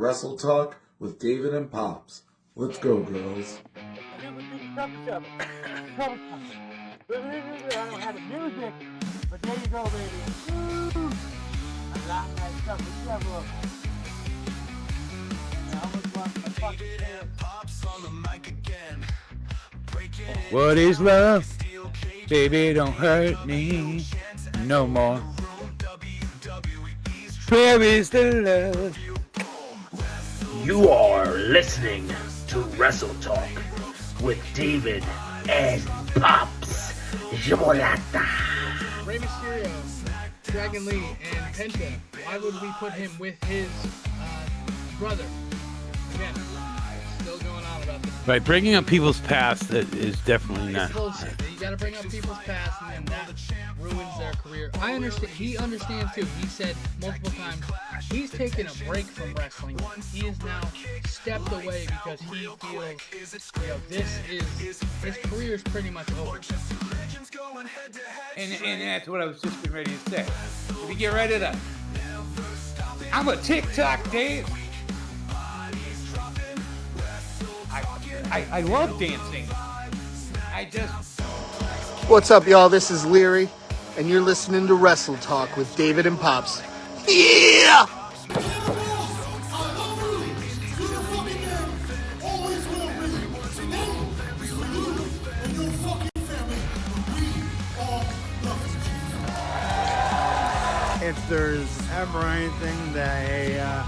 Wrestle Talk with David and Pops. Let's go, girls. I don't have the music, but there you go, baby. Woo! I like that stuff with several. What is love? Baby, don't hurt me no more. Where is the love? You are listening to Wrestle Talk with David and Pops Yobolata. Rey Mysterio, Dragon Lee, and Penta. Why would we put him with his brother? Again, still going on about this. By bringing up people's past, that is definitely not. It's bullshit. You gotta bring up people's past, and then that ruins their career. I understand. He understands too. He said multiple times he's taken a break from wrestling. He is now stepped away because he feels, this is his career is pretty much over. And that's what I was just getting ready to say. Let me get right at it. I'm a TikTok Dave. I love dancing. What's up, y'all? This is Leary, and you're listening to Wrestle Talk with David and Pops. Yeah! If there's ever anything that a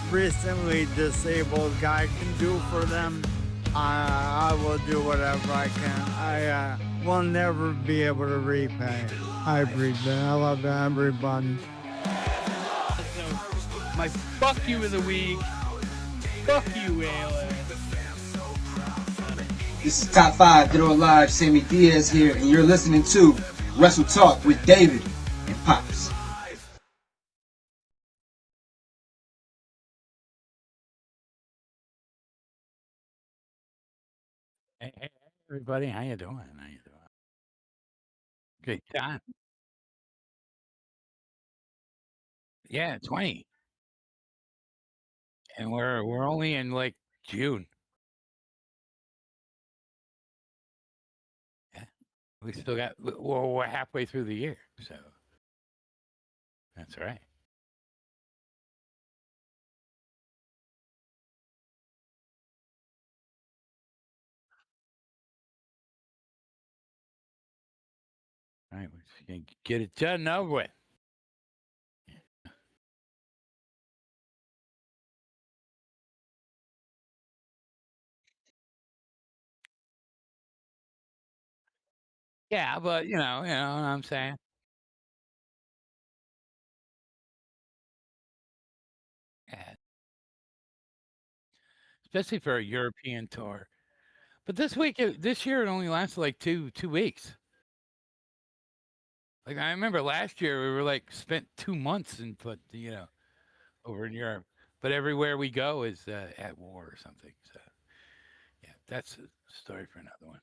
recently disabled guy can do for them, I will do whatever I can. I will never be able to repay. I appreciate it. I love everybody. So, my fuck you of the week. Fuck you, ALA. This is Top 5 Dead or Alive, Sammy Diaz here, and you're listening to Wrestle Talk with David and Pops. Hey, everybody, how you doing? Good time. Yeah, 20. And we're only in like June. Yeah. We still got we're halfway through the year, so that's right. All right, we're just gonna get it done and over with. Yeah, but you know what I'm saying. Yeah. Especially for a European tour. But this year, it only lasted like two weeks. Like I remember last year, we were like spent 2 months and put over in Europe. But everywhere we go is at war or something. So yeah, that's a story for another one.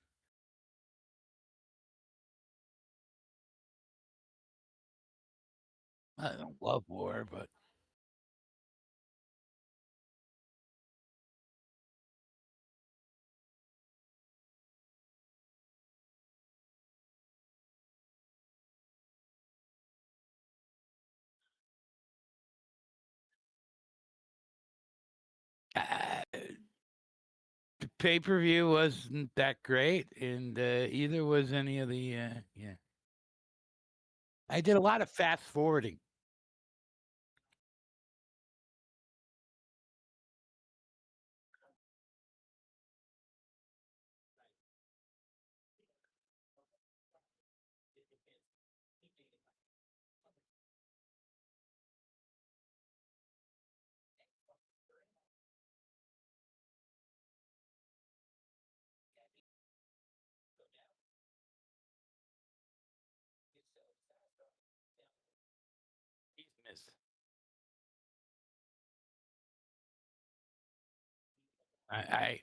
I don't love war, but the pay-per-view wasn't that great, and either was any of the yeah. I did a lot of fast forwarding. He's missed. I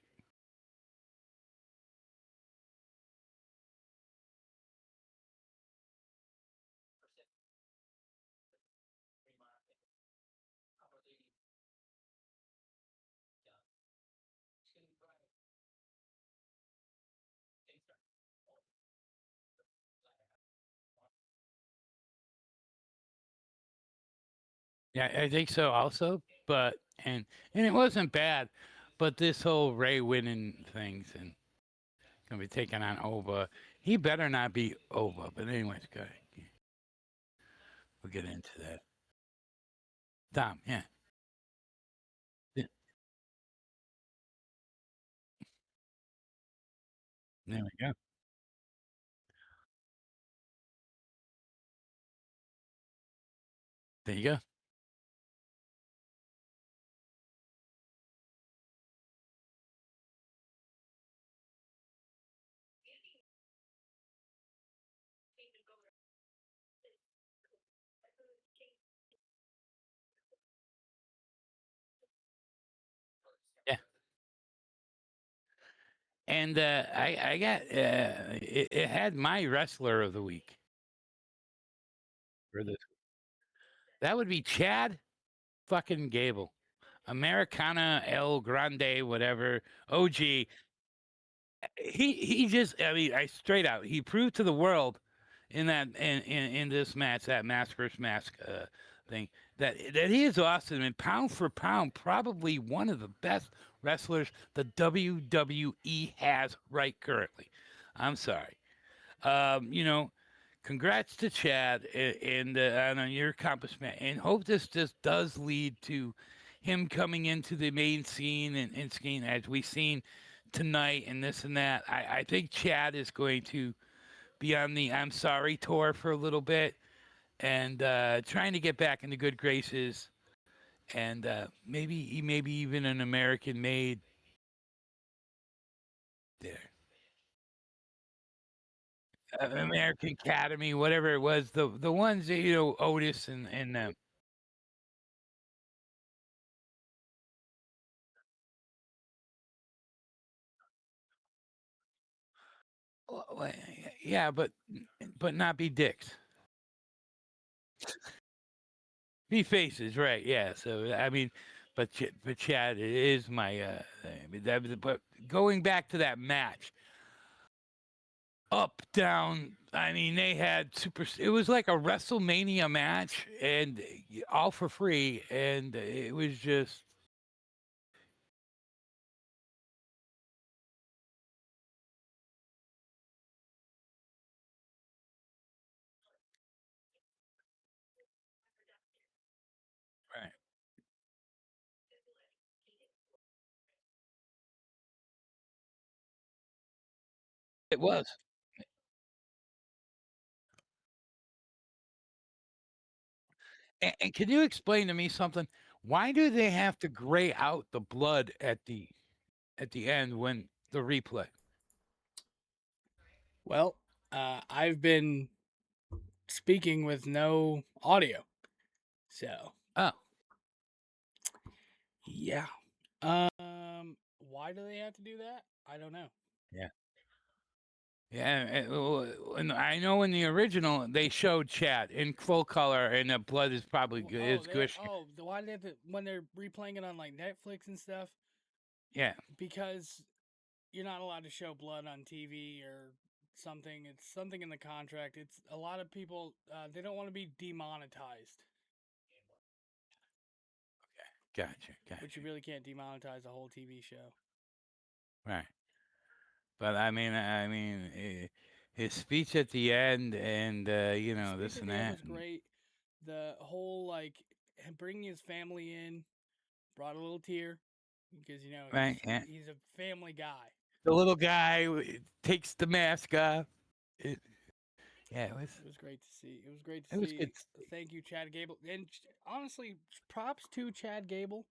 Yeah, I think so also. But and it wasn't bad, but this whole Ray winning things and gonna be taking on Ova. He better not be Ova. But anyways, go ahead. We'll get into that. Tom, yeah. Yeah. There we go. There you go. Yeah. And I got it had my wrestler of the week for this. That would be Chad fucking Gable. Americana El Grande, whatever. OG. He just I mean, I straight out, he proved to the world in that in this match, that mask versus mask thing, that he is awesome, and pound for pound, probably one of the best wrestlers the WWE has right currently. I'm sorry. You know, congrats to Chad and on your accomplishment, and hope this just does lead to him coming into the main scene and scene as we've seen tonight and this and that. I think Chad is going to be on the I'm Sorry tour for a little bit and trying to get back into good graces, and maybe even an American made there. American Academy, whatever it was, the ones that, you know, Otis and well, yeah, but not be dicks. Be faces, right? Yeah. So I mean, but Chad is my. I mean, but going back to that match, up down. I mean, they had super. It was like a WrestleMania match, and all for free, and it was just. Right. It was. And can you explain to me something? Why do they have to gray out the blood at the end when the replay? Well, I've been speaking with no audio, so Oh, yeah. Why do they have to do that? I don't know. yeah. Yeah, and I know in the original they showed Chad in full color, and the blood is probably good. It's gushy. Why do they have to, when they're replaying it on like Netflix and stuff? Yeah, Because you're not allowed to show blood on TV or something. It's something in the contract. It's a lot of people. They don't want to be demonetized. gotcha. But you really can't demonetize a whole TV show. Right. But I mean, his speech at the end, and you know, this and that. Was great. The whole like bringing his family in brought a little tear because you know Right. Yeah. he's a family guy. The little guy takes the mask off. Yeah, it was great to see. It was great to see. good. Thank you, Chad Gable. And honestly, props to Chad Gable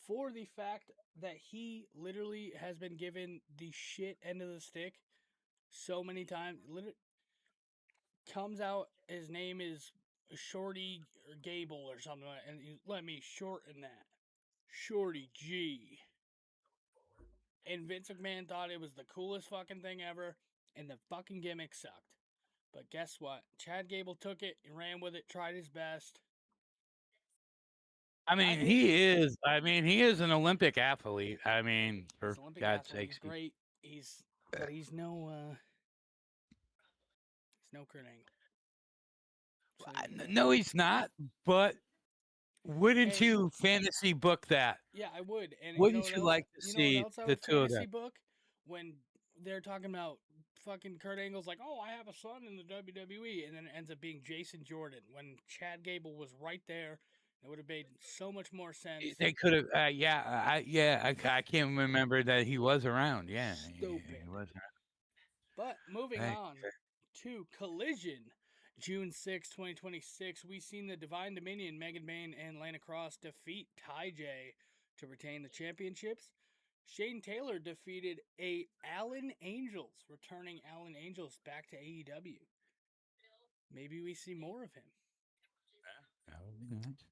for the fact that he literally has been given the shit end of the stick so many times. Literally comes out, his name is Shorty or Gable or something like that, and let me shorten that. Shorty G. And Vince McMahon thought it was the coolest fucking thing ever, and the fucking gimmick sucked. But guess what? Chad Gable took it and ran with it, tried his best. I mean, he is. I mean, he is an Olympic athlete. I mean, for God's sakes, he's great. He's no Kurt Angle. No, he's not. But Wouldn't And- you fantasy book that? Yeah, I would. And Wouldn't you you know like to what see else I the would two of fantasy them? book? When they're talking about fucking Kurt Angle's like, oh, I have a son in the WWE, and then it ends up being Jason Jordan when Chad Gable was right there. It would have made so much more sense. They could have, I can't remember that he was around. Yeah, Stupid. he was around. But moving Right. on to Collision, June 6, 2026, we seen the Divine Dominion, Megan Bayne and Lana Cross defeat Ty J to retain the championships. Shane Taylor defeated Alan Angels, returning Alan Angels back to AEW. Maybe we see more of him. That would be nice.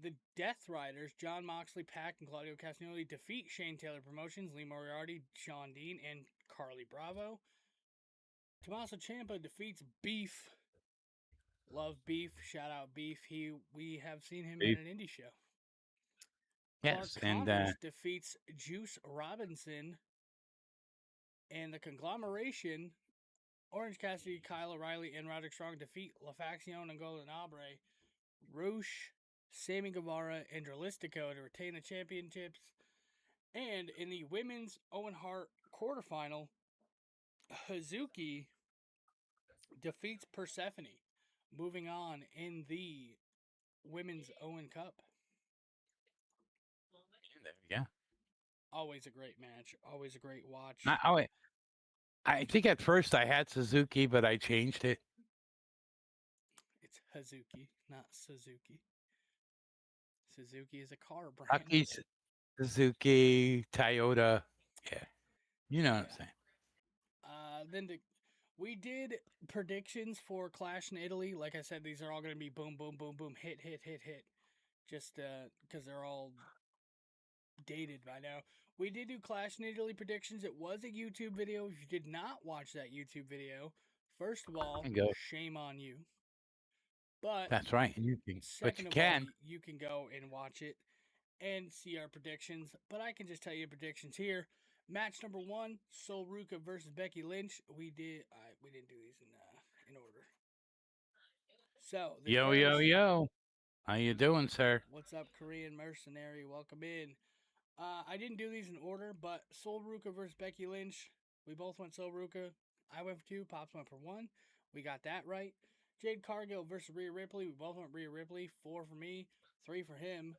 The Death Riders, John Moxley, Pac, and Claudio Castagnoli defeat Shane Taylor Promotions, Lee Moriarty, Sean Dean, and Carly Bravo. Tommaso Ciampa defeats Beef. Love Beef. Shout out Beef. We have seen him Beef. in an indie show. Yes, Clark and Connors defeats Juice Robinson. And the Conglomeration, Orange Cassidy, Kyle O'Reilly, and Roderick Strong defeat La Facción and Golden Abre. Roosh, Sammy Guevara, and Dralistico to retain the championships. And in the women's Owen Hart quarterfinal, Hazuki defeats Persephone, moving on in the women's Owen Cup. there we go. Always a great match. Always a great watch. I think at first I had Suzuki, but I changed it. It's Hazuki, not Suzuki. Suzuki is a car brand. Aki, Suzuki, Toyota. Yeah. You know what I'm saying. We did predictions for Clash in Italy. Like I said, these are all going to be boom, boom, boom, boom, hit. Just because they're all dated by now. We did do Clash in Italy predictions. It was a YouTube video. If you did not watch that YouTube video, first of all, shame on you. But that's right. You can, but you can. You can go and watch it and see our predictions. But I can just tell you predictions here. Match number 1, Sol Ruka versus Becky Lynch. We didn't do these in order. So Yo. How you doing, sir? What's up, Korean Mercenary? Welcome in. I didn't do these in order, but Sol Ruka versus Becky Lynch. We both went Sol Ruka. I went for 2. Pops went for 1. We got that right. Jade Cargill versus Rhea Ripley. We both went Rhea Ripley. 4 for me, 3 for him.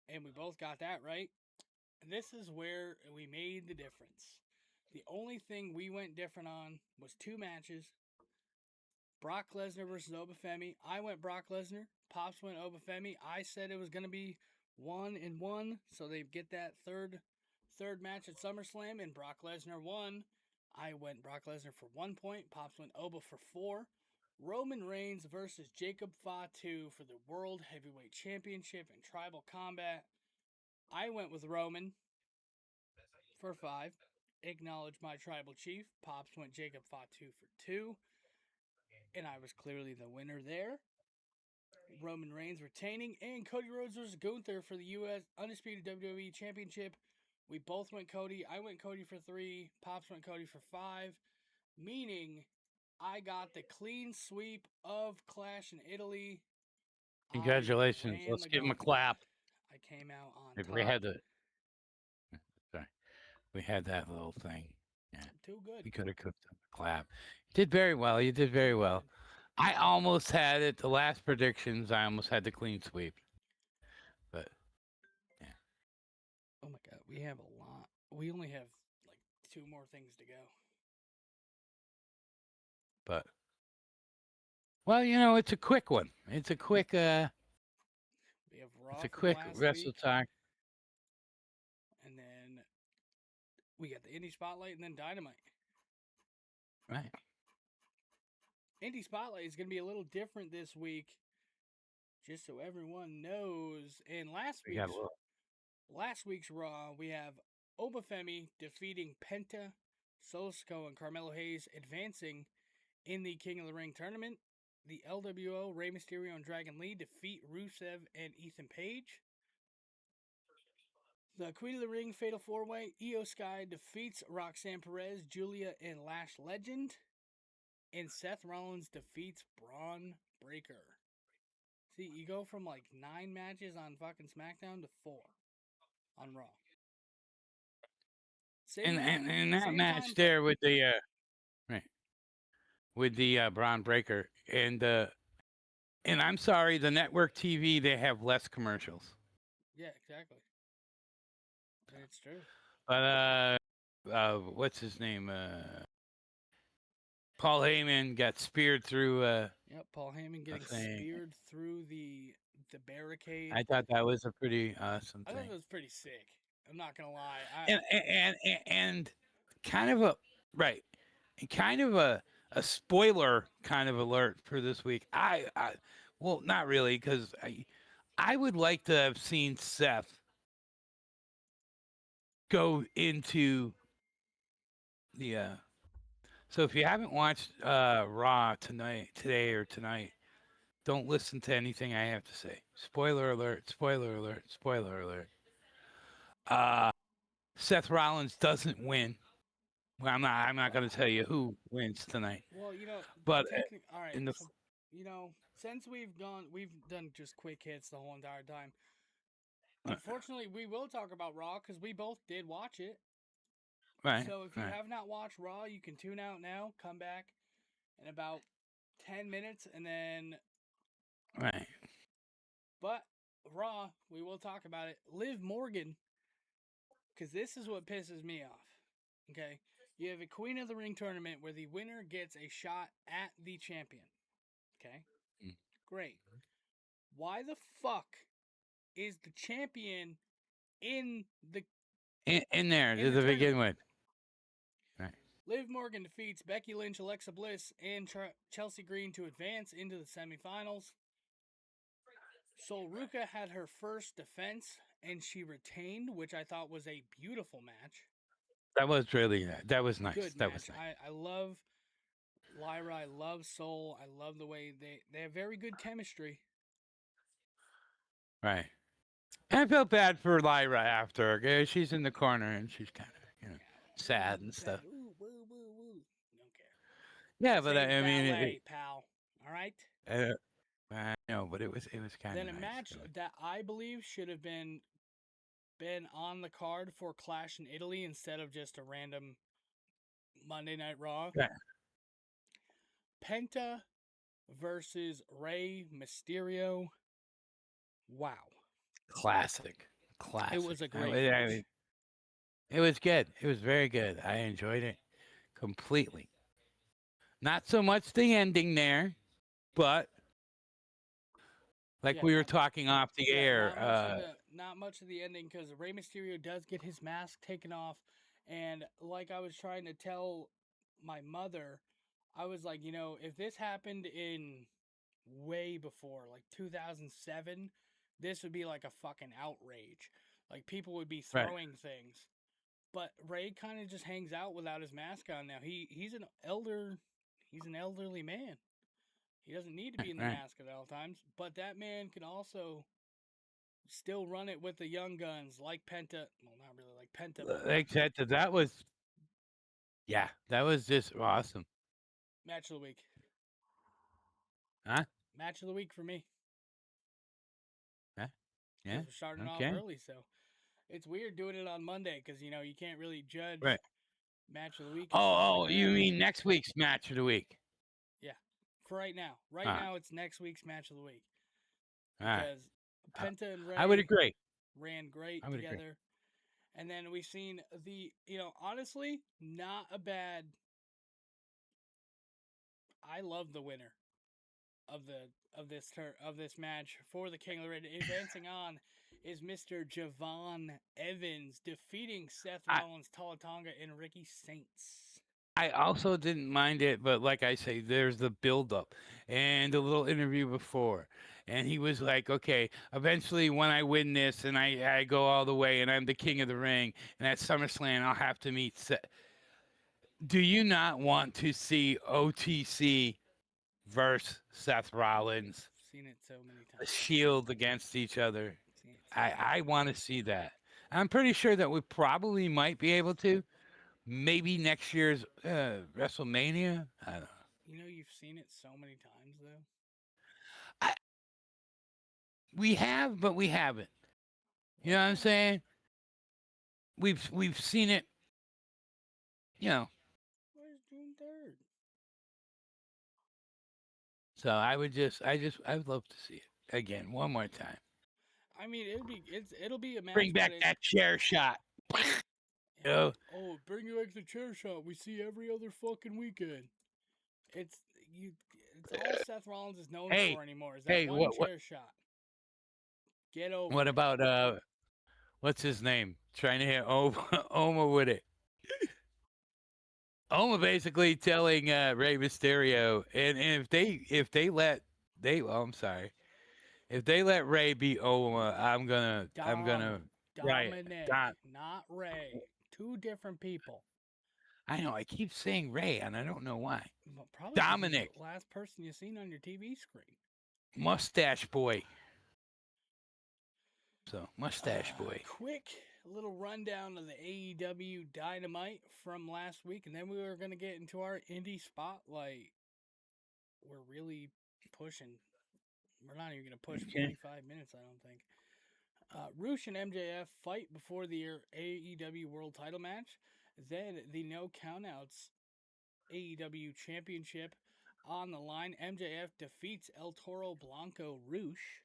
And we both got that right. This is where we made the difference. The only thing we went different on was 2 matches. Brock Lesnar versus Obafemi. I went Brock Lesnar. Pops went Obafemi. I said it was going to be 1-1, so they get that third match at SummerSlam, and Brock Lesnar won. I went Brock Lesnar for 1 point. Pops went Oba for 4. Roman Reigns versus Jacob Fatu for the World Heavyweight Championship in Tribal Combat. I went with Roman for 5. Acknowledge my tribal chief. Pops went Jacob Fatu for 2. And I was clearly the winner there. Roman Reigns retaining. And Cody Rhodes versus Gunther for the U.S. Undisputed WWE Championship. We both went Cody. I went Cody for 3. Pops went Cody for 5. Meaning I got the clean sweep of Clash in Italy. Congratulations. Let's give him a clap. I came out on If top. we had that little thing. Yeah. Too good. We could have cooked him a clap. You did very well. You did very well. I almost had it. The last predictions, I almost had the clean sweep. But, yeah. Oh my God. We have a lot. We only have like 2 more things to go. But, well, you know, it's a quick one. It's a quick, We have Raw it's a from quick last Wrestle week, Talk. and then we got the Indie Spotlight and then Dynamite. Right. Indie Spotlight is going to be a little different this week, just so everyone knows. And last week's Raw, we have Obafemi defeating Penta, Sosco, and Carmelo Hayes advancing in the King of the Ring tournament. The LWO, Rey Mysterio and Dragon Lee defeat Rusev and Ethan Page. The Queen of the Ring Fatal 4-Way, Io Sky defeats Roxanne Perez, Julia, and Lash Legend. And Seth Rollins defeats Braun Breaker. See, you go from like 9 matches on fucking SmackDown to 4 on Raw. And that same match time there frame. with the right with the Braun Breaker and I'm sorry, the network TV they have less commercials. Yeah, exactly. It's true. But what's his name? Paul Heyman got speared through. Yep, Paul Heyman getting speared through the barricade. I thought that was a pretty awesome I thing. thought it was pretty sick. I'm not gonna lie. And kind of a right, and kind of a spoiler kind of alert for this week. Well, not really, because I would like to have seen Seth go into the. So if you haven't watched Raw today or tonight, don't listen to anything I have to say. Spoiler alert! Spoiler alert! Spoiler alert! Seth Rollins doesn't win. Well, I'm not going to tell you who wins tonight. Well, but all right. in the Since we've done just quick hits the whole entire time. Unfortunately, we will talk about Raw because we both did watch it. Right. So if you have not watched Raw, you can tune out now. Come back in about 10 minutes, and then. Right. But Raw, we will talk about it. Liv Morgan, because this is what pisses me off. Okay, you have a Queen of the Ring tournament where the winner gets a shot at the champion. Okay, great. Why the fuck is the champion in there to begin with? Right. Liv Morgan defeats Becky Lynch, Alexa Bliss, and Chelsea Green to advance into the semifinals. Sol Ruca had her first defense, and she retained, which I thought was a beautiful match. That was really that was nice. Good that match. was nice. I love Lyra. I love Sol. I love the way they have very good chemistry. Right. And I felt bad for Lyra after. She's in the corner and she's kind of sad and stuff. Ooh, woo, woo, woo. Don't care. Yeah, but I mean, ballet, pal. All right. I know, but it was kind of then a match that I believe should have been on the card for Clash in Italy instead of just a random Monday Night Raw. Yeah. Penta versus Rey Mysterio. Wow. Classic. It was a great match. It was good. It was very good. I enjoyed it completely. Not so much the ending there, but we were talking off the air. Not much of the ending because Rey Mysterio does get his mask taken off. And like I was trying to tell my mother, I was like, if this happened in way before, like 2007, this would be like a fucking outrage. Like people would be throwing things. But Rey kind of just hangs out without his mask on now. He's an elderly man. He doesn't need to be in the mask at all times. But that man can also still run it with the young guns like Penta. Well, not really like Penta. Except that was, that was just awesome. Match of the week. Huh? Match of the week for me. Huh? Yeah. We're starting off early, so it's weird doing it on Monday because you can't really judge match of the week. Oh, you mean next week's match of the week? Yeah, for right now. Right now, it's next week's match of the week. Because Penta and Rey, I would agree, ran great together. Agree. And then we've seen honestly, not a bad. I love the winner of this match for the King of the Ring. Advancing on is Mr. Javon Evans defeating Seth Rollins, Tala Tonga, and Ricky Saints. I also didn't mind it, but like I say, there's the build-up and a little interview before. And he was like, okay, eventually when I win this and I go all the way and I'm the King of the Ring, and at SummerSlam I'll have to meet Seth. Do you not want to see OTC versus Seth Rollins? I've seen it so many times. A Shield against each other. I want to see that. I'm pretty sure that we probably might be able to. Maybe next year's WrestleMania. I don't know. You've seen it so many times though. We have, but we haven't. You know what I'm saying? We've seen it. You know. Where's June 3rd? So I would love to see it again one more time. I mean, it'll be a match. Bring back that chair shot. You know? Oh, bring back the chair shot. We see every other fucking weekend. It's all Seth Rollins is known for anymore. Is that one chair shot? Get over. What about what's his name? Trying to hit Oma with it. Oma basically telling Rey Mysterio, and if they let Rey beat Oma, I'm gonna Dominic, not Rey. Two different people. I know. I keep saying Rey, and I don't know why. Well, probably Dominic, the last person you've seen on your TV screen. Mustache Boy. So Mustache Boy. Quick little rundown of the AEW Dynamite from last week, and then we were gonna get into our indie spotlight. We're really pushing. We're not even gonna push 45 minutes, I don't think. Roosh and MJF fight before the AEW World Title match. Then the No Countouts AEW Championship on the line. MJF defeats El Toro Blanco Roosh.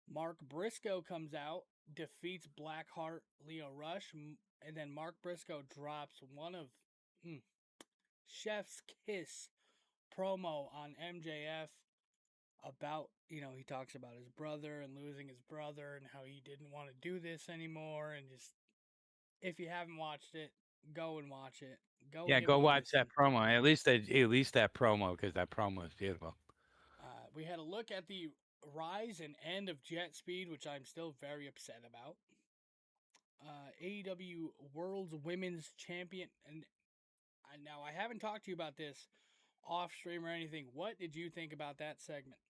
Mark Briscoe comes out, defeats Blackheart Leo Rush, and then Mark Briscoe drops one of Chef's Kiss promo on MJF about, he talks about his brother and losing his brother and how he didn't want to do this anymore, and just, if you haven't watched it, go and watch it. Go watch that promo. At least that promo, because that promo is beautiful. We had a look at the rise and end of Jet Speed, which I'm still very upset about. AEW World's Women's Champion, and now I haven't talked to you about this off stream or anything. What did you think about that segment?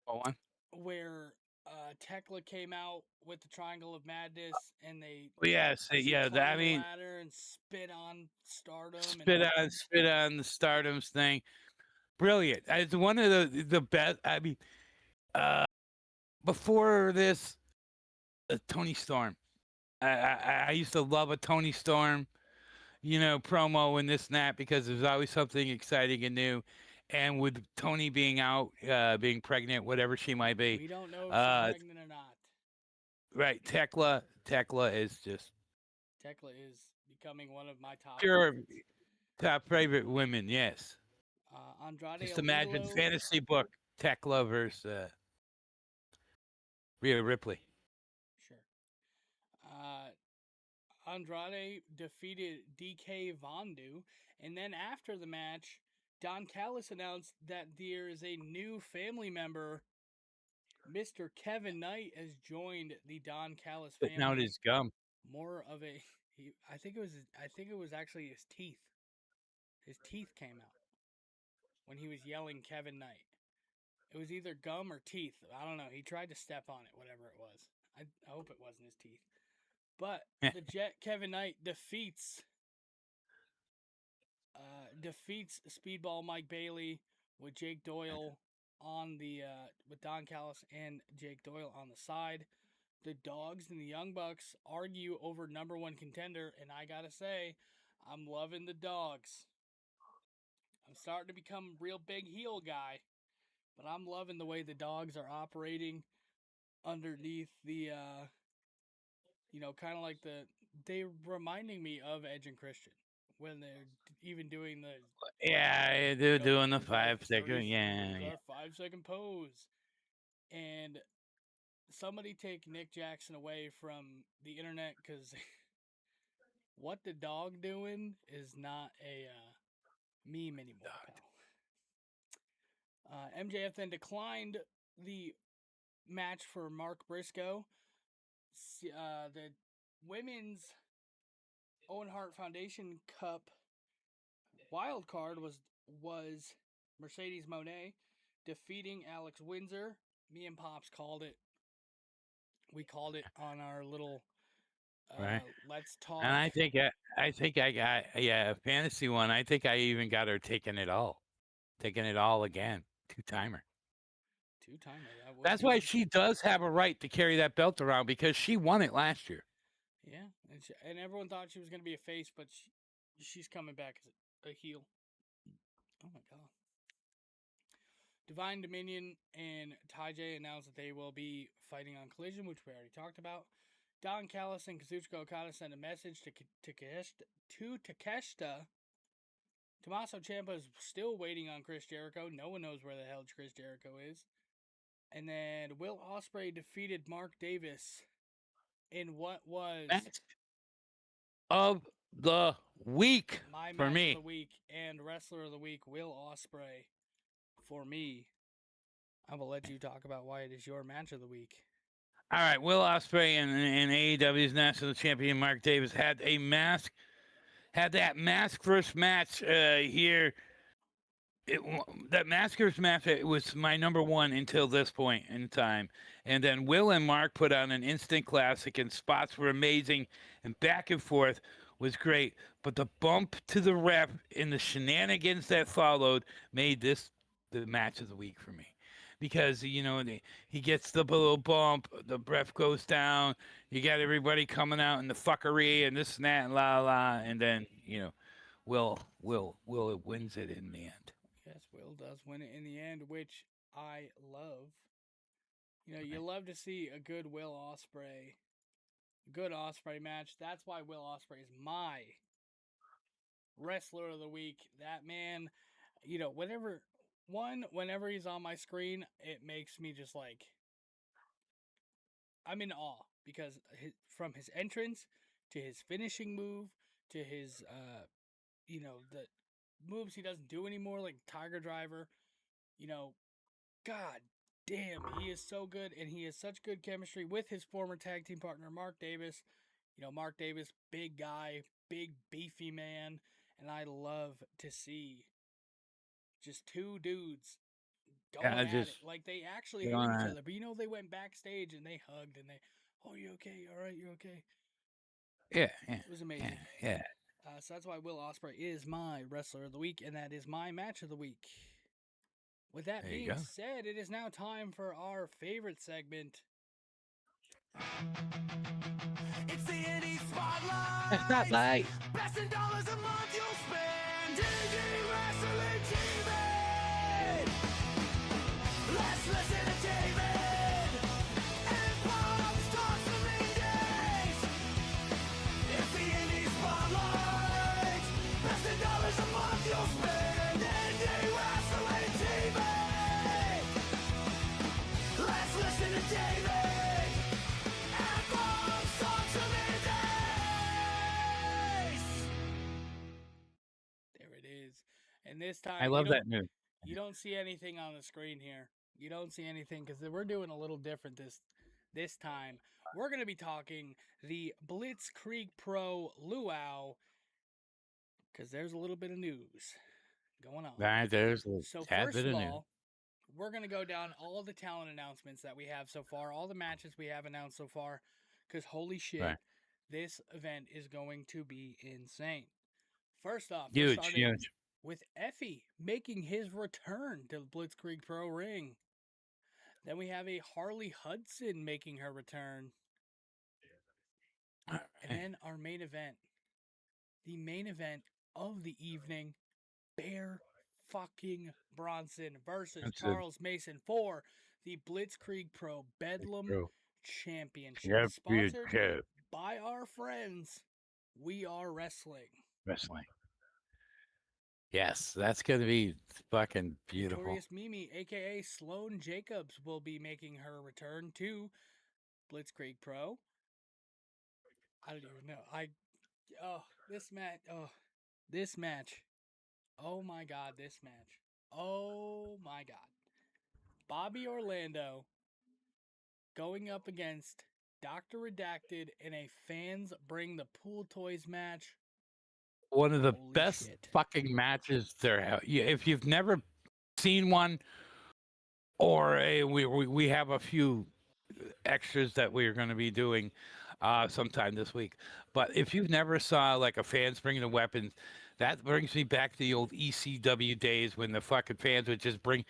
What one? Where Tekla came out with the Triangle of Madness, and they ladder and spit on Stardom. Spit on the Stardom's thing. Brilliant. It's one of the best. I mean, before this, Tony Storm. I used to love a Tony Storm, promo and this and that, because there's always something exciting and new. And with Tony being out, being pregnant, whatever she might be. We don't know if she's pregnant or not. Right. Tekla is just. Tekla is becoming one of my top favorite women, yes. Andrade. Just imagine fantasy book Tekla versus Rhea Ripley. Sure. Andrade defeated DK Vondu, and then after the match, Don Callis announced that there is a new family member. Mr. Kevin Knight has joined the Don Callis family. Now it is gum. More of a, I think it was actually his teeth. His teeth came out when he was yelling Kevin Knight. It was either gum or teeth. I don't know. He tried to step on it, whatever it was. I hope it wasn't his teeth. But the Jet Kevin Knight defeats Speedball Mike Bailey with Jake Doyle on the with Don Callis and Jake Doyle on the side. The Dogs and the Young Bucks argue over number one contender, and I gotta say, I'm loving the Dogs. I'm starting to become a real big heel guy, but I'm loving the way the Dogs are operating underneath the, kind of like they're reminding me of Edge and Christian when they're even doing the. Yeah, they're doing the 5 second. Yeah. 5 second pose. And somebody take Nick Jackson away from the internet, because what the Dog doing is not a meme anymore, pal. MJF then declined the match for Mark Briscoe. The Women's Owen Hart Foundation Cup wild card was Mercedes Moné defeating Alex Windsor. Me and Pops called it. We called it on our little right. Let's Talk. And I think I got a fantasy one. I think I even got her taking it all again, 2-timer. 2-timer. That's why she does have a right to carry that belt around, because she won it last year. Yeah, and everyone thought she was going to be a face, but she's coming back as a heel. Oh my god. Divine Dominion and Taiji announced that they will be fighting on Collision, which we already talked about. Don Callis and Kazuchika Okada sent a message to Takeshita. Tommaso Ciampa is still waiting on Chris Jericho. No one knows where the hell Chris Jericho is. And then Will Ospreay defeated Mark Davis in what was Match of the week my for match me. of the week and wrestler of the week, Will Ospreay. For me, I will let you talk about why it is your match of the week. All right, Will Ospreay and AEW's national champion Mark Davis had that mask first match here. That mask first match, it was my number one until this point in time. And then Will and Mark put on an instant classic, and spots were amazing, and back and forth was great. But the bump to the ref and the shenanigans that followed made this the match of the week for me. Because, he gets the little bump, the ref goes down, you got everybody coming out in the fuckery and this and that and la, and then, Will wins it in the end. Yes, Will does win it in the end, which I love. You love to see a good Will Ospreay match. That's why Will Ospreay is my wrestler of the week. That man, whenever he's on my screen, it makes me just like, I'm in awe, because from his entrance to his finishing move to his, the moves he doesn't do anymore, like Tiger Driver, god damn, he is so good, and he has such good chemistry with his former tag team partner, Mark Davis. Mark Davis, big guy, big beefy man, and I love to see just two dudes going at it. Like, they actually hug each other, but they went backstage and they hugged and oh, you okay? All right, you're okay. Yeah. It was amazing. Yeah. So that's why Will Ospreay is my wrestler of the week, and that is my match of the week. With that being said, it is now time for our favorite segment. It's the indie spotlight. It's not like Best in dollars a month you'll spend. Indie Wrestling TV. Let's listen to David and Pops talk some indies. It's the indie spotlight. Best in dollars a month you'll spend. Indie Wrestling TV. Let's listen to David and Pops talk some indies. There it is. And this time, I love that move. You don't see anything on the screen here. You don't see anything, because we're doing a little different this time. We're going to be talking the Blitzkreig Pro Luau, because there's a little bit of news going on. There's a So tad first bit of of news. all, we're going to go down all the talent announcements that we have so far, all the matches we have announced so far, because holy shit, Right. this event is going to be insane. First off, Huge. with Effie making his return to the Blitzkreig Pro ring. Then we have a Harley Hudson making her return. And then our main event. The main event of the evening, Bear fucking Bronson versus Charles Mason for the Blitzkreig Pro Bedlam Championship. Sponsored by our friends, We Are Wrestling. Yes, that's going to be fucking beautiful. Victorious Mimi, a.k.a. Sloane Jacobs, will be making her return to Blitzkreig Pro. I don't even know. This match. Oh my god, this match. Oh my god. Bobby Orlando going up against Dr. Redacted in a Fans Bring the Pool Toys match. One of the best fucking matches there. If you've never seen one, or we have a few extras that we're going to be doing sometime this week. But if you've never saw like a fans bringing the weapons, that brings me back to the old ECW days when the fucking fans would just bring,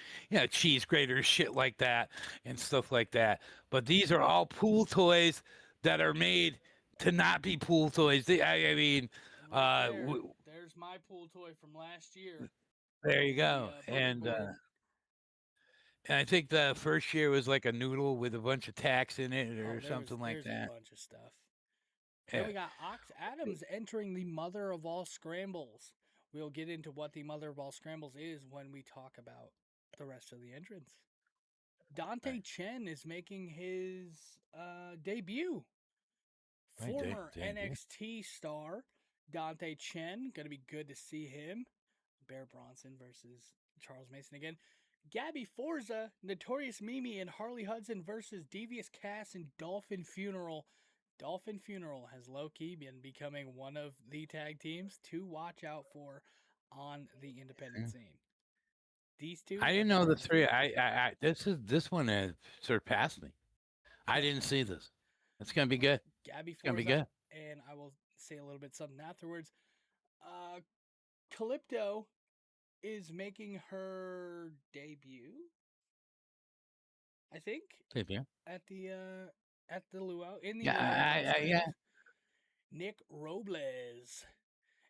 cheese graters, shit like that, and stuff like that. But these are all pool toys that are made to not be pool toys. I mean, there's my pool toy from last year. there you go. And I think the first year was like a noodle with a bunch of tacks in it or something like there's that. a bunch of stuff. Then we got Ox Adams entering the mother of all scrambles. We'll get into what the mother of all scrambles is when we talk about the rest of the entrants. Dante Chen is making his debut. Former NXT star Dante Chen. Going to be good to see him. Bear Bronson versus Charles Mason again. Gabby Forza, Notorious Mimi, and Harley Hudson versus Devious Cass and Dolphin Funeral. Dolphin Funeral has low-key been becoming one of the tag teams to watch out for on the independent scene. These two. I didn't know the three. This one has surpassed me. I didn't see this. It's gonna be good. Gabby Forza, gonna be good. And I will say a little bit something afterwards. Calypto is making her debut, I think. Debut at the luau in the yeah. Nick Robles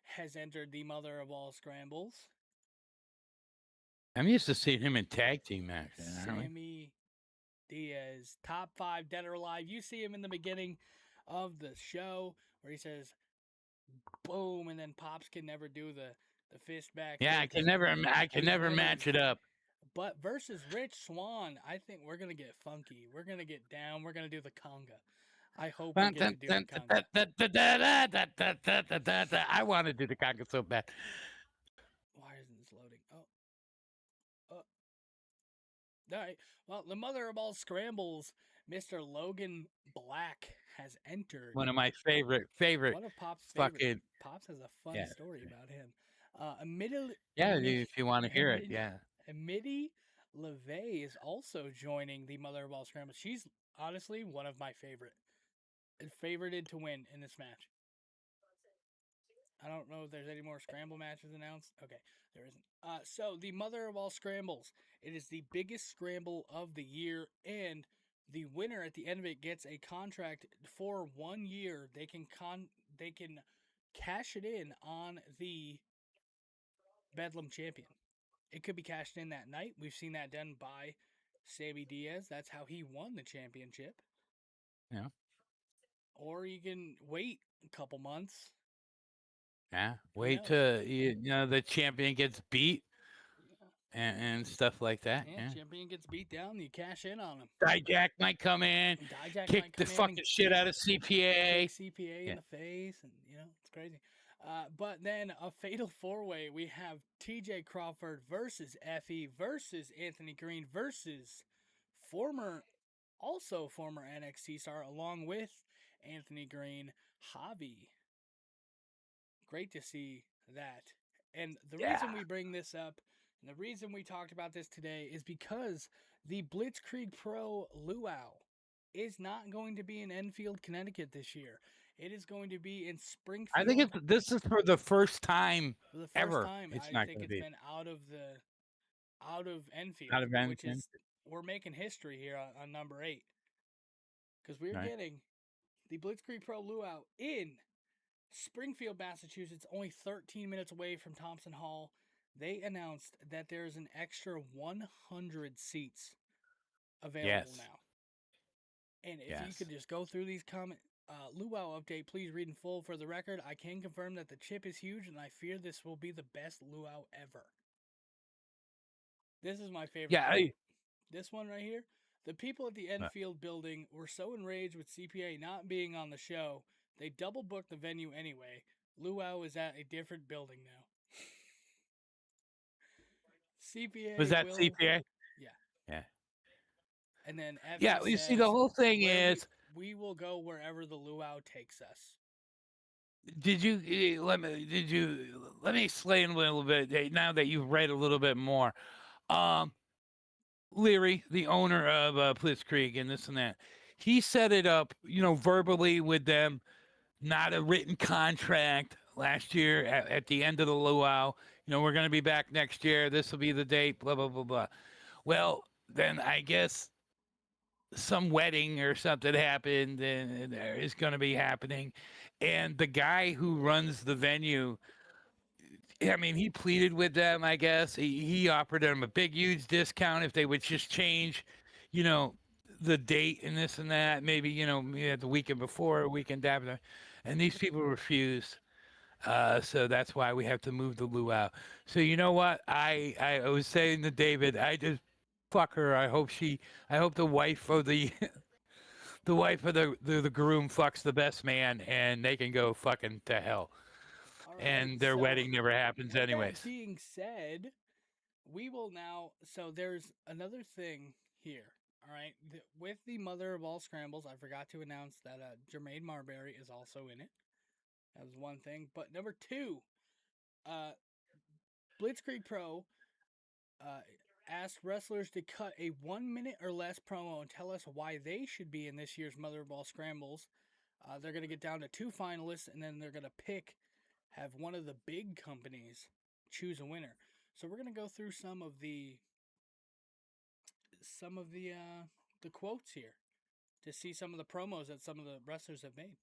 has entered the mother of all scrambles. I'm used to seeing him in tag team action. Sammy Diaz, top 5 dead or alive. You see him in the beginning of the show where he says boom, and then Pops can never do the fist back. Yeah, I can never match it up. But versus Rich Swann, I think we're gonna get funky. We're gonna get down. We're gonna do the conga. I hope we get to do the conga. I want to do the conga so bad. Why isn't this loading? All right. Well, the mother of all scrambles, Mr. Logan Black, has entered. One of my favorite. One of Pop's fucking. Favorite. Pops has a fun story about him. If you want to hear it, yeah. Mitty LeVay is also joining the mother of all scrambles. She's honestly one of my favorited to win in this match. I don't know if there's any more scramble matches announced. Okay, there isn't. So the mother of all scrambles, it is the biggest scramble of the year, and the winner at the end of it gets a contract for 1 year. They can cash it in on the Bedlam champion. It could be cashed in that night. We've seen that done by Sammy Diaz. That's how he won the championship. Yeah. Or you can wait a couple months. Yeah. Wait till the champion gets beat and stuff like that. Yeah. Champion gets beat down, you cash in on him. Dijak might come in, kick the fucking shit out of CPA. CPA in the face, and it's crazy. But then a fatal 4-way, we have TJ Crawford versus Effie versus Anthony Green versus former NXT star, along with Anthony Green, Javi. Great to see that. And the reason we bring this up, and the reason we talked about this today, is because the Blitzkreig Pro Luau is not going to be in Enfield, Connecticut this year. It is going to be in Springfield. I think this is for the first time ever. It's not going to be. Been out of Enfield, which is we're making history here on number 8, because we're getting the Blitzkrieg Pro Luau in Springfield, Massachusetts, only 13 minutes away from Thompson Hall. They announced that there's an extra 100 seats available now. And if you could just go through these comments. Luau update, please read in full. For the record, I can confirm that the chip is huge, and I fear this will be the best luau ever. This is my favorite. Yeah, this one right here. The people at the Enfield building were so enraged with CPA not being on the show, they double booked the venue anyway. Luau is at a different building now. CPA was that CPA? Yeah. And then you see, the whole thing is we will go wherever the luau takes us. Let me explain a little bit now that you've read a little bit more. Leary, the owner of Blitzkrieg and this and that, he set it up, you know, verbally with them, not a written contract last year at the end of the luau. You know, we're going to be back next year. This will be the date, blah, blah, blah, blah. Well, then I guess some wedding or something happened and there is going to be happening. And the guy who runs the venue, I mean, he pleaded with them, I guess. He offered them a big, huge discount if they would just change, you know, the date and this and that. Maybe, you know, the weekend before, a weekend after. And these people refused. So that's why we have to move the luau. So you know what? I was saying to David, I just fuck her. I hope the wife of the the wife of the groom fucks the best man and they can go fucking to hell. All right, And their so wedding never happens with anyways. That being said, we will now. So there's another thing here. All right, with the mother of all scrambles, I forgot to announce that Jermaine Marbury is also in it. That was one thing. But number two, Blitzkreig Pro asked wrestlers to cut a 1 minute or less promo and tell us why they should be in this year's Mother of All Scrambles. They're going to get down to 2 finalists, and then they're going to have one of the big companies choose a winner. So we're going to go through some of the quotes here to see some of the promos that some of the wrestlers have made.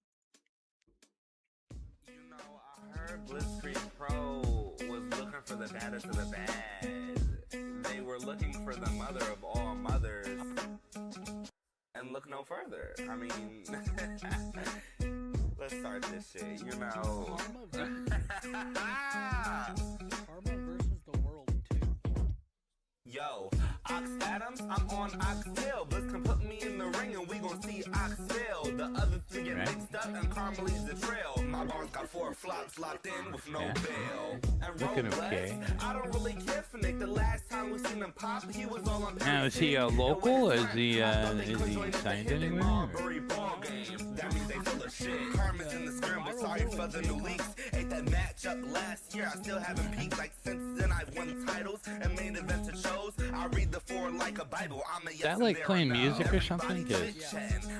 You know, I heard Blitzkreig Pro was looking for the baddest of the bad. They were looking for the mother of all mothers. And look no further. I mean, let's start this shit, you know. Karma versus the world, too. Yo, Ox Adams, I'm on Oxtail. Blitz can put me in the ring and we gon' see Ox fail. The other 3 get mixed up and Karma leads the trail. My bars got 4 flops locked in with no bail. And Looking okay. I don't really care for Nick. The last time we seen him pop, he was all on. Now, is he local? Is he signed anywhere? That means they full of shit. Karma's in the scramble, sorry for the new leaks. Ate that matchup last year, I still haven't peaked. Like since then I've won titles and main events and shows. I read the 4 like a Bible. I'm a yes. Is that like playing music or something?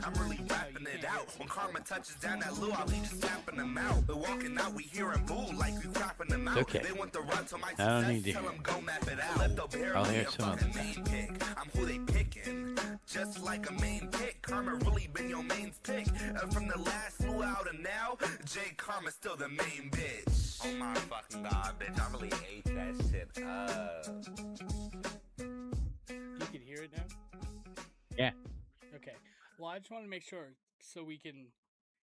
I'm really rapping it out. When Karma touches down that luau, he just tapping them out. We're walking out, we hear a boo like we crapping them out. Okay. They want the run to my I don't need to tell hear them go map it out. I'll hear some of it. Main pick. I'm who they picking. Just like a main pick. Karma really been your main pick. From the last luau to now, J Karma's still the main bitch. Oh my fucking god, bitch. I really ate that shit up. You can hear it now? Yeah. Okay. Well, I just want to make sure so we can,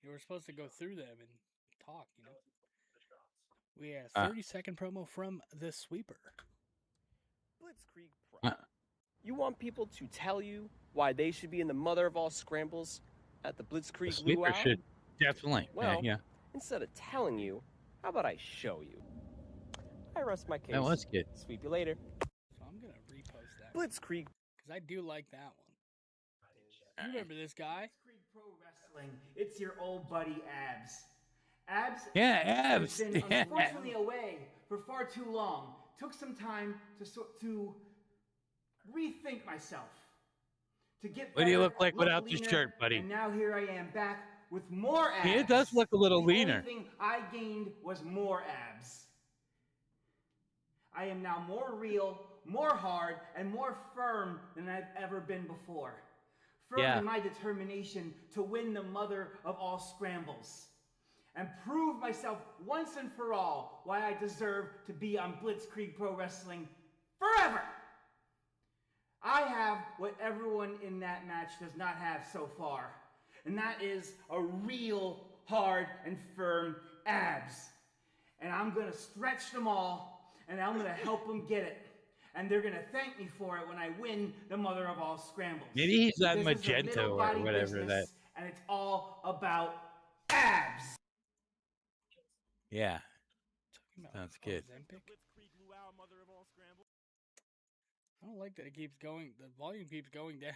we're supposed to go through them and talk, you know. We have a 30-second promo from the Sweeper. Blitzkreig Pro. You want people to tell you why they should be in the Mother of All Scrambles at the Blitzkreig Luau? Luau? Should definitely. Well, yeah. Instead of telling you, how about I show you? I rest my case. That was good. Sweep you later. So I'm going to repost that. Blitzkreig. Because I do like that one. You remember this guy? Blitzkreig Pro Wrestling. It's your old buddy Abs. Abs. Yeah, Abs. Has been unfortunately away for far too long. Took some time to rethink myself. To get. What do you better, look like without the leaner, shirt, buddy? And now here I am back with more abs. He does look a little leaner. The only thing I gained was more abs. I am now more real, more hard, and more firm than I've ever been before. Firm in my determination to win the mother of all scrambles. And prove myself once and for all why I deserve to be on Blitzkreig Pro Wrestling forever. I have what everyone in that match does not have so far. And that is a real hard and firm abs. And I'm going to stretch them all, and I'm going to help them get it. And they're going to thank me for it when I win the Mother of All Scrambles. Maybe he's on This is a Magento middle or body whatever business, and it's all about abs. Yeah. Sounds good. I don't like that it keeps going, the volume keeps going down.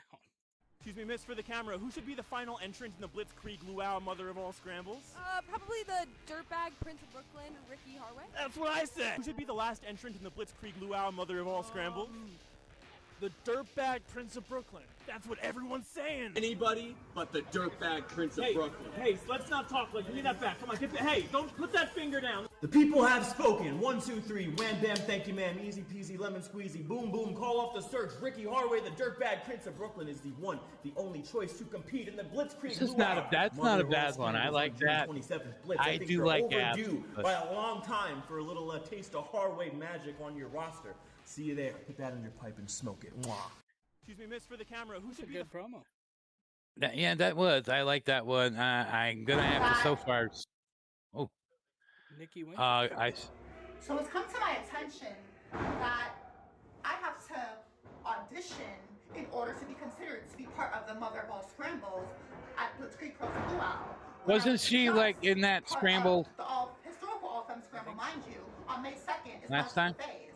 Excuse me, miss, for the camera, who should be the final entrant in the Blitzkreig Luau Mother of All Scrambles? Probably the dirtbag Prince of Brooklyn, Ricky Harway. That's what I said! Who should be the last entrant in the Blitzkreig Luau Mother of All Scrambles? The dirtbag Prince of Brooklyn. That's what everyone's saying. Anybody but the dirtbag Prince of Brooklyn. Hey, let's not talk. Like, give me that back. Come on, hey, don't put that finger down. The people have spoken. 1, 2, 3. Wham, bam, thank you, ma'am. Easy peasy, lemon squeezy. Boom, boom. Call off the search. Ricky Harway, the dirtbag Prince of Brooklyn, is the one, the only choice to compete in the Blitzkreig. This is not a. That's not a bad one. I like that. I do like that. By a long time for a little taste of Harway magic on your roster. See you there. Put that in your pipe and smoke it. Mwah. Excuse me, miss, for the camera. Who should be Good promo. Yeah, that was. I like that one. I'm gonna have to so far. Oh, Nikki Winter. So it's come to my attention that I have to audition in order to be considered to be part of the Mother of All Scrambles at Blitzkreig Pro Luau. wasn't she like in that scramble The historical All-Femme Scramble, mind you, on May 2nd is last time? phase.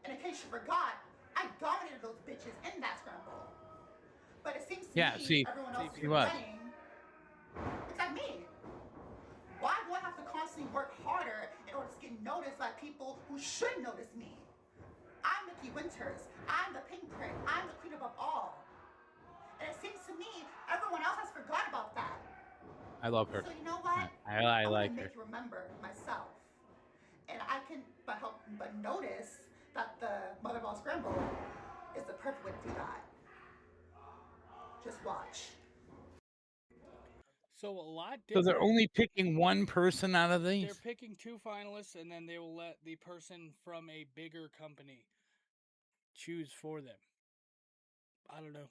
And in case you forgot, I dominated those bitches in that scramble. But it seems to me everyone else is forgetting. It's like me. Why do I have to constantly work harder in order to get noticed by people who should notice me? I'm Nikki Winters. I'm the pink print. I'm the queen above all. And it seems to me everyone else has forgot about that. I love her. So you know what? I like her. Make you remember myself, and I can but notice that the Mother of All Scramble is the perfect way to do that. Just watch. So a lot So different. they're only picking one person out of these? They're picking 2 finalists, and then they will let the person from a bigger company choose for them. I don't know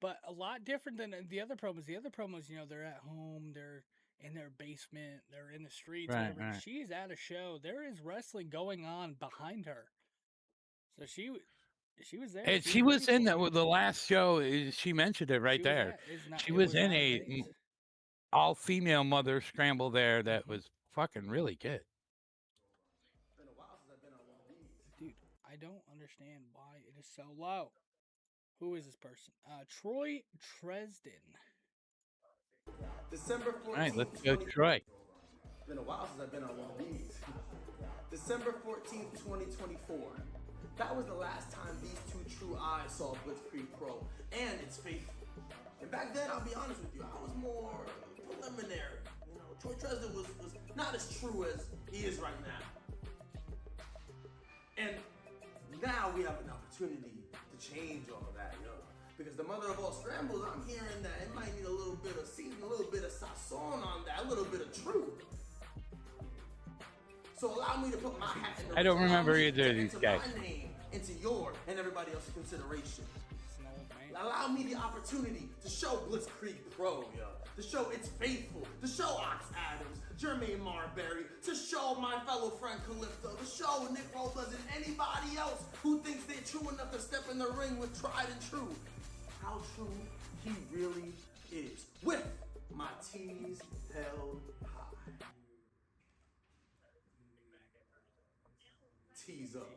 but a lot different than the other promos. The other promos, you know, they're at home, they're in their basement, they're in the streets, Right, whatever. right. She's at a show. There is wrestling going on behind her. So she was there. And she was in the last show. She mentioned it right She was there. at- it's not- She it was was in not a great. all-female mother scramble there that was fucking really good. Dude, I don't understand why it is so low. Who is this person? Troy Tresden. December 14th. All right, let's go, Troy. It's been a while since I've been on one of these. December 14th, 2024. That was the last time these two true eyes saw Blitzkreig Pro, and it's faithful. And back then, I'll be honest with you, I was more preliminary. You know, Troy Tresden was not as true as he is right now. And now we have an opportunity to change all of that, you know. Because the Mother of All Scrambles, I'm hearing that it might need a little bit of season, a little bit of sazon on that, a little bit of truth. So allow me to put my hat in the I don't ring. remember Allow me either to of these enter guys. my name into your and everybody else's consideration. Allow me the opportunity to show Blitzkreig Pro, yo. To show It's Faithful. To show Ox Adams, Jermaine Marbury. To show my fellow friend Calypso. To show Nick Robles and anybody else who thinks they're true enough to step in the ring with tried and true. How true he really is. With my T's held high. T's up.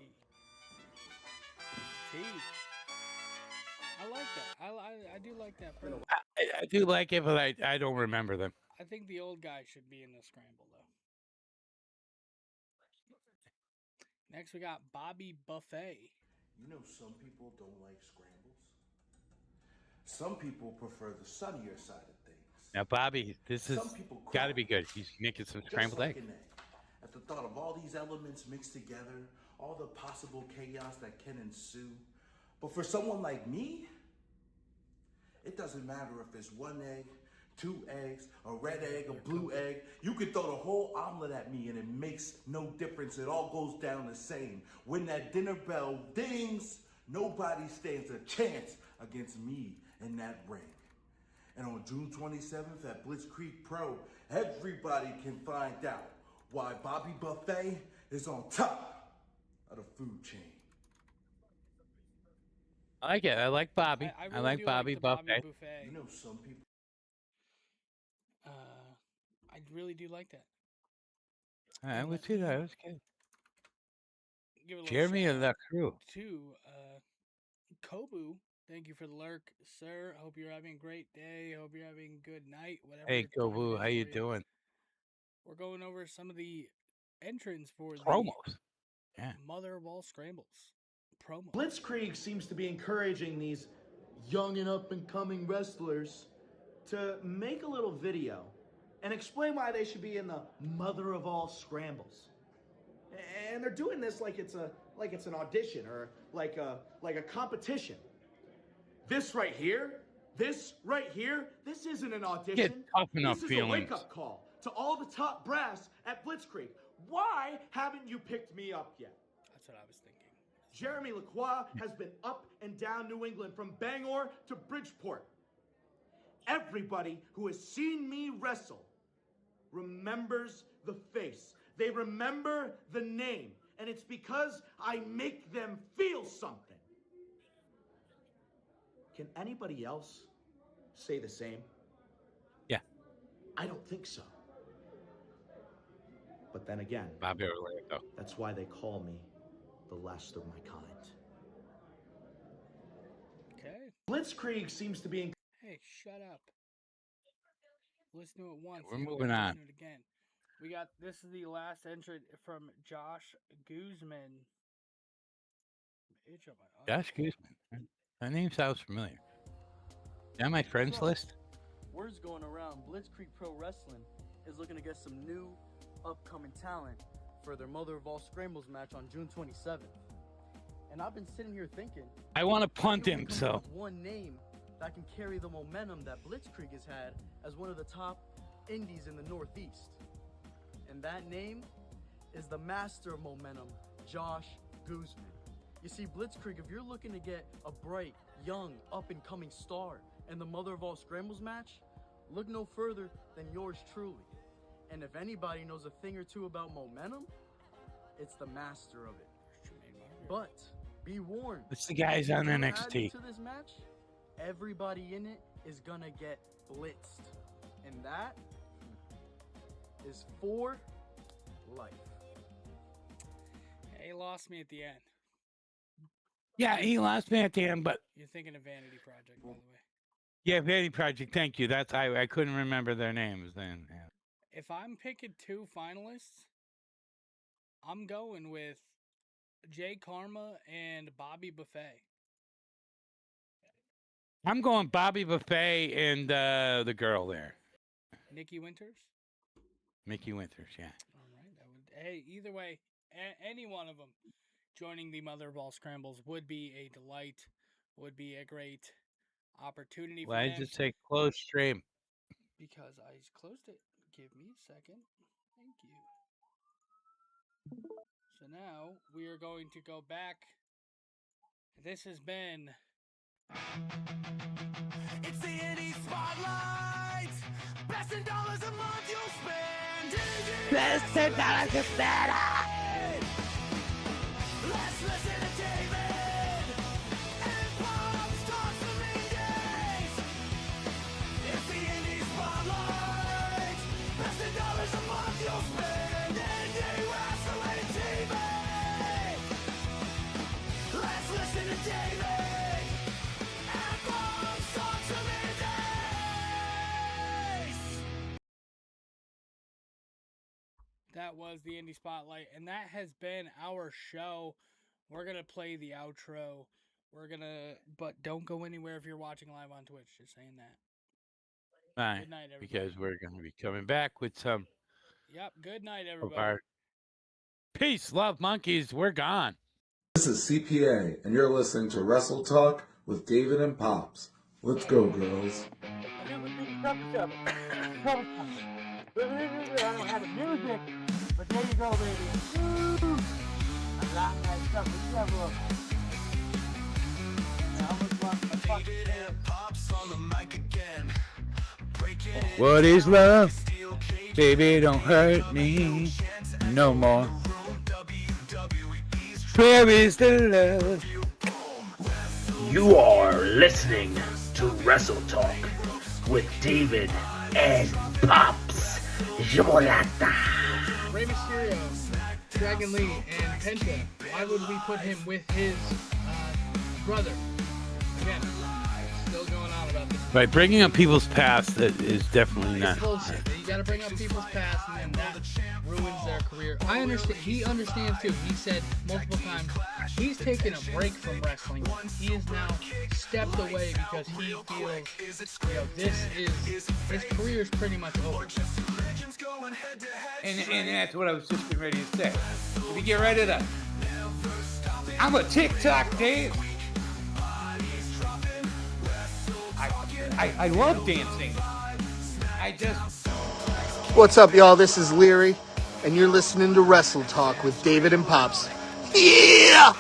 T. I like that. I do like that. promo. I do like it, but I don't remember them. I think the old guy should be in the scramble, though. Next, we got Bobby Buffet. You know, some people don't like scrambles. Some people prefer the sunnier side of things. Now, Bobby, this has Some people got to be good. He's making some Just scrambled like egg. an egg. At the thought of all these elements mixed together, all the possible chaos that can ensue. But for someone like me, it doesn't matter if it's 1 egg, 2 eggs, a red egg, a blue egg. You could throw the whole omelet at me and it makes no difference. It all goes down the same. When that dinner bell dings, nobody stands a chance against me in that ring. And on June 27th at Blitzkreig Pro, everybody can find out why Bobby Buffet is on top of the food chain. I like it. I like Bobby. I, really like do Bobby the Bobby Buffet. Buffet. You know, some people. I really do like that. I would see that. That was good. Give a little Jeremy shout and the out crew. to Kobu. Thank you for the lurk, sir. I hope you're having a great day. I hope you're having a good night. Whatever. Hey, time it Gobu, is how for you doing? We're going over some of the entrants for the Promos. Yeah. Mother of All Scrambles promo. Blitzkreig seems to be encouraging these young and up-and-coming wrestlers to make a little video and explain why they should be in the mother of all scrambles. And they're doing this like it's an audition or like a competition. This right here, this isn't an audition. Get tough enough this is feelings. a wake-up call to all the top brass at Blitzkreig. Why haven't you picked me up yet? That's what I was thinking. Jeremy Lacroix has been up and down New England from Bangor to Bridgeport. Everybody who has seen me wrestle remembers the face. They remember the name. And it's because I make them feel something. Can anybody else say the same? Yeah. I don't think so. But then again, Bobby Orlando. that's why they call me the last of my kind. Okay. Blitzkreig seems to be in... Hey, shut up. Listen to it once. We're you don't moving gotta on. listen to it again. We got, this is the last entry from Josh Guzman. Josh Guzman. That name sounds familiar. Is that my friends list? Word's going around. Blitzkreig Pro Wrestling is looking to get some new upcoming talent for their Mother of All Scrambles match on June 27th. And I've been sitting here thinking, I want to punt maybe we him, come so. up with one name that can carry the momentum that Blitzkreig has had as one of the top indies in the Northeast. And that name is the master of momentum, Josh Guzman. You see, Blitzkreig, if you're looking to get a bright, young, up-and-coming star in the Mother of All Scrambles match, look no further than yours truly. And if anybody knows a thing or two about momentum, it's the master of it. But be warned. It's the guys on if you're NXT. added to this match, everybody in it is gonna get blitzed. And that is for life. He lost me at the end. Yeah, he lost me at the end, but You're thinking of Vanity Project, by the way. yeah, Vanity Project. Thank you. That's I couldn't remember their names then. Yeah. If I'm picking two finalists, I'm going with Jay Karma and Bobby Buffet. I'm going Bobby Buffet and the girl there, Nikki Winters? Mickey Winters. Yeah. All right. That would, hey, either way, any one of them joining the Mother of All Scrambles would be a delight, would be a great opportunity for Why them. did it say close stream? Because I closed it. Give me a second. Thank you. So now we are going to go back. This has been... It's the indie spotlight. Best in dollars a month you'll spend. Best in dollars a month. Let's listen to David and Pops talk some indies. It's the indie spotlight. Best in dollars a month you'll spend. Indie wrestling TV. Let's listen to David and Pops talk some indies. That was the Indie Spotlight, and that has been our show. We're going to play the outro. But don't go anywhere if you're watching live on Twitch. Just saying that. Fine, Good night, everybody. because we're going to be coming back with some Yep, good night, of everybody. our peace, love, monkeys. We're gone. This is CPA, and you're listening to Wrestle Talk with David and Pops. Let's go, girls. I don't have the music, but there you go, baby. Woo! A lot of nice stuff with several. David and Pops on the mic again. What is love? Baby, don't hurt me no more. Where is the love? You are listening to Wrestle Talk with David and Pops Jimolata. Rey Mysterio, Dragon Lee, and Penta. Why would we put him with his brother? Again, still going on about this Right, bringing up people's past is definitely not. It's bullshit. You gotta bring up people's past, and then that ruins their career. I understand. He understands too. He said multiple times he's taken a break from wrestling. He is now stepped away because he feels, his career is pretty much over. And that's what I was just getting ready to say. If you get ready to, I'm a TikTok Dave. I love dancing. What's up, y'all? This is Leary, and you're listening to Wrestle Talk with David and Pops. Yeah!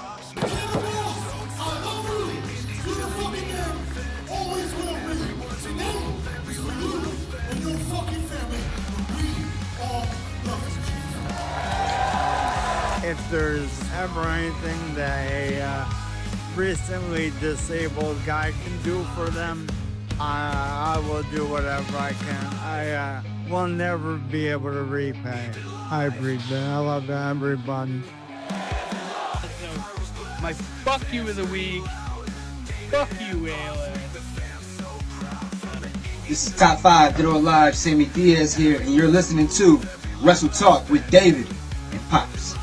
If there's ever anything that a recently disabled guy can do for them, I will do whatever I can. I will never be able to repay. I appreciate it. I love everybody. My fuck you of the week. Fuck you, Ayla. This is Top 5 Dead or Alive. Sammy Diaz here, and you're listening to Wrestle Talk with David and Pops.